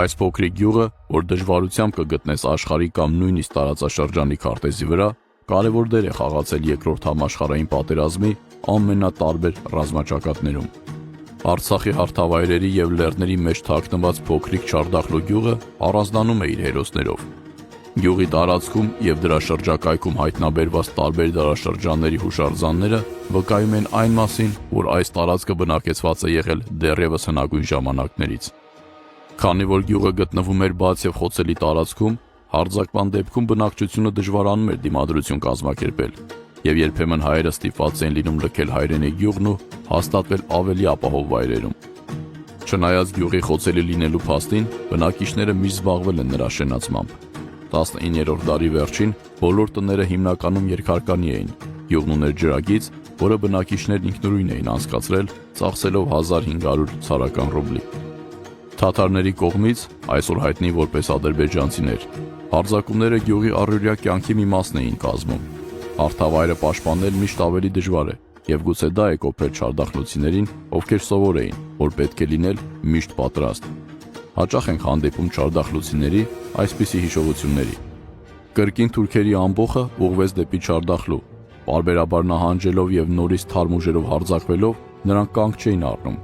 Այս փոքրիկ գյուղը, որ դժվարությամբ կգտնես աշխարհի կամ նույնիսկ տարածաշրջանի քարտեզի վրա, կարևոր դեր է խաղացել Երկրորդ համաշխարհային պատերազմի ամենատարբեր ռազմաճակատներում։ Արցախի հարթավայրերի և լեռների մեջ թաքնված փոքրիկ Չարդախլու գյուղը առանձնանում է իր հերոսներով։ Գյուղի տարածքում և դրա շրջակայքում հայտնաբերված տարբեր դարաշրջանների հուշարձանները վկայում են այն մասին, որ այս տարածքը բնակեցված է եղել դեռևս հնագույն ժամանակներից։ Քանի որ գյուղը գտնվում էր բաց և խոցելի տարածքում, հարձակման դեպքում բնակչությունը դժվարանում էր դիմադրություն կազմակերպել, և երբեմն հայերը ստիպված էին լինում լքել հայրենի գյուղն ու հաստատվել ավելի ապահով վայրերում։ Չնայած գյուղի խոցելի լինելու փաստին, բնակիչները միշտ զբաղվել են նրա շենացմամբ։ 19-րդ դարի վերջին բոլոր տները հիմնականում երկհարկանի էին։ Գյուղն ուներ ջրագիծ, որը բնակիչներն ինքնուրույն էին անցկացրել, ծախսելով 1500 ցարական ռուբլի։ Թաթարների կողմից, այսօր հայտնի որպես ադրբեջանցիներ, հարձակումները գյուղի առօրյա կյանքի մի մասն էին կազմում։ Հարթավայրը պաշտպանել միշտ ավելի դժվար է, և գուցե դա է կոփել չարդախլուցիներին, ովքեր սովոր էին, որ պետք է լինել միշտ պատրաստ։ Հաճախ ենք հանդիպում չարդախլուցիների այսպիսի հիշողությունների։ Կրկին թուրքերի ամբոխը ուղղվեց դեպի Չարդախլու։ Պարբերաբար նահանջելով և նորից թարմ ուժերով հարձակվելով, նրանք կանգ չէին առնում